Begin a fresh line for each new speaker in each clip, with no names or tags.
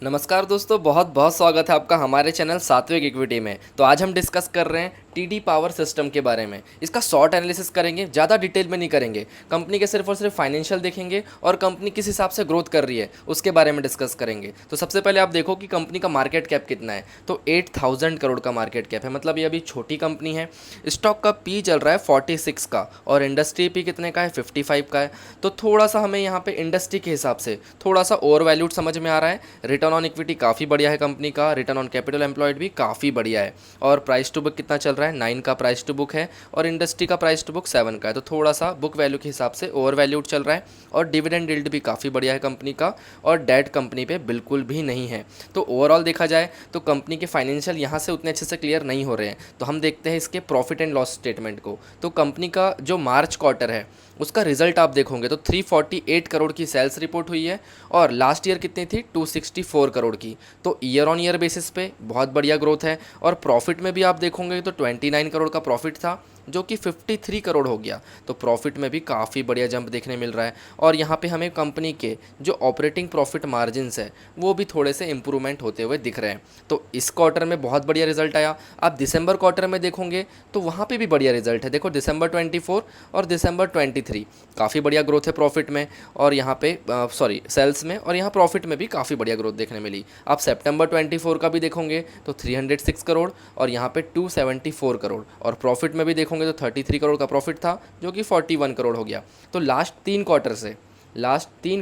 नमस्कार दोस्तों, बहुत बहुत स्वागत है आपका हमारे चैनल सात्विक इक्विटी में। तो आज हम डिस्कस कर रहे हैं टीडी पावर सिस्टम के बारे में। इसका शॉर्ट एनालिसिस करेंगे, ज़्यादा डिटेल में नहीं करेंगे। कंपनी के सिर्फ और सिर्फ फाइनेंशियल देखेंगे और कंपनी किस हिसाब से ग्रोथ कर रही है उसके बारे में डिस्कस करेंगे। तो सबसे पहले आप देखो कि कंपनी का मार्केट कैप कितना है। तो 8000 करोड़ का मार्केट कैप है, मतलब ये अभी छोटी कंपनी है। स्टॉक का पी चल रहा है 46 का और इंडस्ट्री पी कितने का है, 55 का है। तो थोड़ा सा हमें यहाँ पे इंडस्ट्री के हिसाब से थोड़ा सा ओवर वैल्यूड समझ में आ रहा है। रिटर्न ऑन इक्विटी काफ़ी बढ़िया है कंपनी का, रिटर्न ऑन कैपिटल एम्प्लॉयड भी काफ़ी बढ़िया है। और प्राइस टू बुक कितना चल रहा है, 9 का प्राइस टू बुक है और इंडस्ट्री का प्राइस टू बुक 7 का है। तो थोड़ा सा बुक वैल्यू के हिसाब से ओवर वैल्यूड चल रहा है। और डिविडेंड यील्ड भी काफ़ी बढ़िया है कंपनी का और डेट कंपनी पे बिल्कुल भी नहीं है। तो ओवरऑल देखा जाए तो कंपनी के फाइनेंशियल यहाँ से उतने अच्छे से क्लियर नहीं हो रहे हैं। तो हम देखते हैं इसके प्रॉफिट एंड लॉस स्टेटमेंट को। तो कंपनी का जो मार्च क्वार्टर है उसका रिजल्ट आप देखोगे तो 348 करोड़ की सेल्स रिपोर्ट हुई है और लास्ट ईयर कितनी थी, 264 करोड़ की। तो ईयर ऑन ईयर बेसिस पे बहुत बढ़िया ग्रोथ है। और प्रॉफिट में भी आप देखोगे तो 29 करोड़ का प्रॉफिट था जो कि 53 करोड़ हो गया। तो प्रॉफिट में भी काफ़ी बढ़िया जंप देखने मिल रहा है। और यहाँ पे हमें कंपनी के जो ऑपरेटिंग प्रॉफिट मार्जिन्स है वो भी थोड़े से इंप्रूवमेंट होते हुए दिख रहे हैं। तो इस क्वार्टर में बहुत बढ़िया रिजल्ट आया। आप दिसंबर क्वार्टर में देखोगे तो वहाँ पे भी बढ़िया रिजल्ट है। देखो दिसंबर 24 और दिसंबर 23 काफ़ी बढ़िया ग्रोथ है प्रॉफिट में और यहाँ पे सेल्स में, और यहाँ प्रॉफिट में भी काफ़ी बढ़िया ग्रोथ देखने मिली। आप सितंबर 24 का भी देखोगे तो 306 करोड़ और यहाँ पे 274 करोड़, और प्रॉफिट में भी देखोगे तो 33 करोड़ का प्रॉफिट था जो कि 41 करोड़ हो गया। तो लास्ट तीन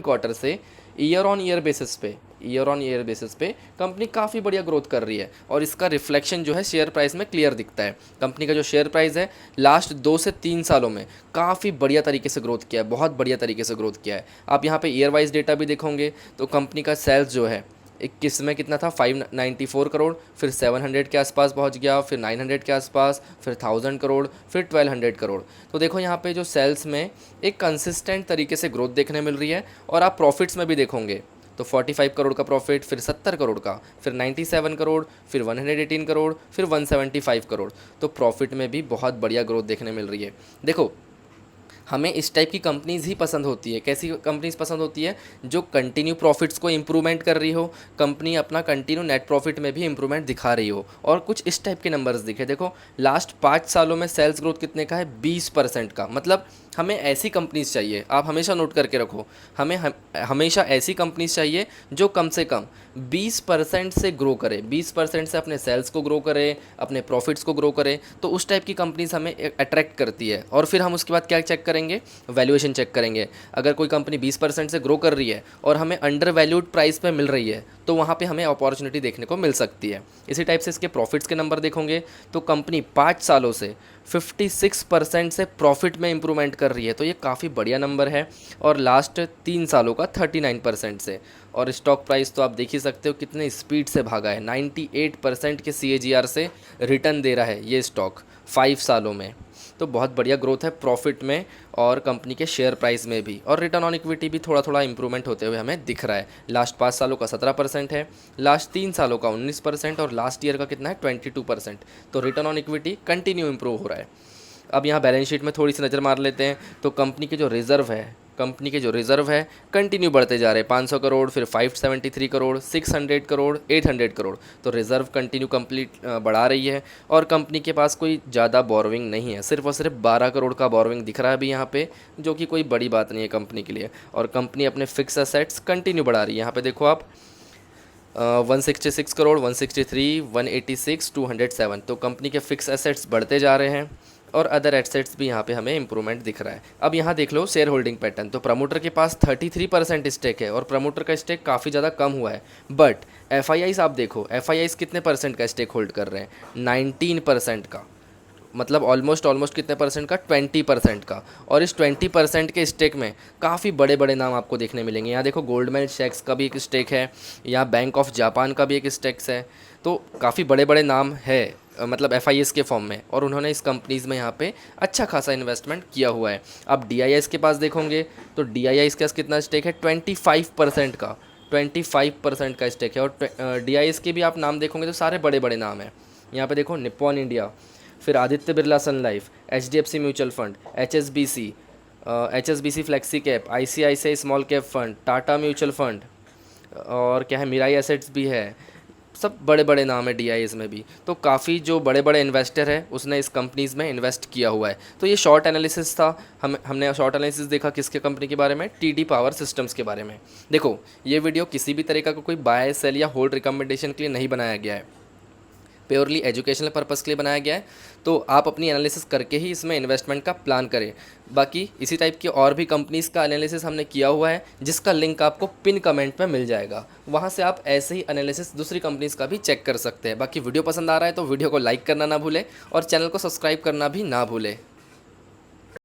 क्वार्टर से ईयर ऑन ईयर बेसिस पे कंपनी काफ़ी बढ़िया ग्रोथ कर रही है और इसका रिफ्लेक्शन जो है शेयर प्राइस में क्लियर दिखता है। कंपनी का जो शेयर प्राइस है लास्ट 2 से 3 सालों में काफ़ी बढ़िया तरीके से ग्रोथ किया है, बहुत बढ़िया तरीके से ग्रोथ किया है। आप यहाँ पे ईयर वाइज डेटा भी देखोगे तो कंपनी का सेल्स जो है 21 में कितना था, 594 करोड़, फिर 700 के आसपास पहुंच गया, फिर 900 के आसपास, फिर 1000 करोड़, फिर 1200 करोड़। तो देखो यहाँ पे जो सेल्स में एक कंसिस्टेंट तरीके से ग्रोथ देखने मिल रही है। और आप प्रॉफिट्स में भी देखोगे तो 45 करोड़ का प्रॉफिट, फिर 70 करोड़ का, फिर 97 करोड़, फिर 118 करोड़, फिर 175 करोड़। तो प्रॉफिट में भी बहुत बढ़िया ग्रोथ देखने मिल रही है। देखो हमें इस टाइप की कंपनीज़ ही पसंद होती है। कैसी कंपनीज़ पसंद होती है, जो कंटिन्यू प्रॉफिट्स को इंप्रूवमेंट कर रही हो, कंपनी अपना कंटिन्यू नेट प्रॉफिट में भी इंप्रूवमेंट दिखा रही हो और कुछ इस टाइप के नंबर्स दिखे। देखो लास्ट 5 सालों में सेल्स ग्रोथ कितने का है, 20% का। मतलब हमें ऐसी कंपनीज चाहिए, आप हमेशा नोट करके रखो, हमेशा ऐसी कंपनीज चाहिए जो कम से कम 20% से ग्रो करे, 20% से अपने सेल्स को ग्रो करे, अपने प्रॉफिट्स को ग्रो करे। तो उस टाइप की कंपनीज हमें अट्रैक्ट करती है। और फिर हम उसके बाद क्या चेक करेंगे, वैल्यूएशन चेक करेंगे। अगर कोई कंपनी 20% से ग्रो कर रही है और हमें अंडर वैल्यूड प्राइस पे मिल रही है तो वहाँ पे हमें अपॉर्चुनिटी देखने को मिल सकती है। इसी टाइप से इसके प्रॉफिट्स के नंबर देखोगे तो कंपनी 5 सालों से 56% से प्रॉफिट में इंप्रूवमेंट कर रही है। तो ये काफ़ी बढ़िया नंबर है। और लास्ट 3 सालों का 39% से। और स्टॉक प्राइस तो आप देख ही सकते हो कितने स्पीड से भागा है, 98% के CAGR से रिटर्न दे रहा है ये स्टॉक 5 सालों में। तो बहुत बढ़िया ग्रोथ है प्रॉफिट में और कंपनी के शेयर प्राइस में भी। और रिटर्न ऑन इक्विटी भी थोड़ा थोड़ा इंप्रूवमेंट होते हुए हमें दिख रहा है। लास्ट 5 सालों का 17% है, लास्ट 3 सालों का 19% और लास्ट ईयर का कितना है, 22%। तो return on equity continue improve हो रहा है। अब यहाँ बैलेंस शीट में थोड़ी सी नज़र मार लेते हैं तो कंपनी के जो रिज़र्व है कंटिन्यू बढ़ते जा रहे हैं। 500 करोड़, फिर 573 करोड़, 600 करोड़, 800 करोड़। तो रिज़र्व कंटिन्यू बढ़ा रही है। और कंपनी के पास कोई ज़्यादा बोरोविंग नहीं है, सिर्फ और सिर्फ 12 करोड़ का बोरोविंग दिख रहा है अभी यहाँ पे, जो कि कोई बड़ी बात नहीं है कंपनी के लिए। और कंपनी अपने फिक्स असेट्स कंटिन्यू बढ़ा रही है। यहाँ पे देखो आप 166 करोड़, 163, 186, 207। तो कंपनी के फिक्स एसेट्स बढ़ते जा रहे हैं और अदर एसेट्स भी यहाँ पे हमें इंप्रूवमेंट दिख रहा है। अब यहाँ देख लो शेयर होल्डिंग पैटर्न। तो प्रमोटर के पास 33% स्टेक है और प्रमोटर का स्टेक काफ़ी ज़्यादा कम हुआ है। बट FIIs आप देखो, FIIs कितने परसेंट का स्टेक होल्ड कर रहे हैं, 19% का। मतलब ऑलमोस्ट कितने परसेंट का, 20% का। और इस 20% के स्टेक में काफ़ी बड़े बड़े नाम आपको देखने मिलेंगे। यहाँ देखो गोल्डमैन सैक्स का भी एक स्टेक है, यहाँ बैंक ऑफ जापान का भी एक स्टेक्स है। तो काफ़ी बड़े बड़े नाम है मतलब FIS के फॉर्म में, और उन्होंने इस कंपनीज़ में यहाँ पे अच्छा खासा इन्वेस्टमेंट किया हुआ है। अब DIIs के पास देखोगे तो DIIs के पास कितना स्टेक है, 25% का, 25% का स्टेक है। और DIIs के भी आप नाम देखोगे तो सारे बड़े बड़े नाम हैं। यहाँ पे देखो निप्पॉन इंडिया, फिर Aditya Birla Sun Life, HDFC mutual fund, HSBC flexi cap, ICICI small cap fund, Tata mutual fund, और क्या है, मिराई एसेट्स भी है, सब बड़े बड़े नाम है डीआईएस में भी। तो काफ़ी जो बड़े बड़े इन्वेस्टर है उसने इस कंपनीज़ में इन्वेस्ट किया हुआ है। तो ये शॉर्ट एनालिसिस था। हमने शॉर्ट एनालिसिस देखा किसके कंपनी के बारे में, टीडी पावर सिस्टम्स के बारे में। देखो, ये वीडियो किसी भी तरीका का कोई बाय सेल या होल्ड रिकमेंडेशन के लिए नहीं बनाया गया है, प्योरली एजुकेशनल पर्पज़ के लिए बनाया गया है। तो आप अपनी एनालिसिस करके ही इसमें इन्वेस्टमेंट का प्लान करें। बाकी इसी टाइप की और भी कंपनीज़ का एनालिसिस हमने किया हुआ है, जिसका लिंक आपको पिन कमेंट में मिल जाएगा। वहाँ से आप ऐसे ही एनालिसिस दूसरी कंपनीज़ का भी चेक कर सकते हैं। बाकी वीडियो पसंद आ रहा है तो वीडियो को लाइक करना ना भूलें और चैनल को सब्सक्राइब करना भी ना भूलें।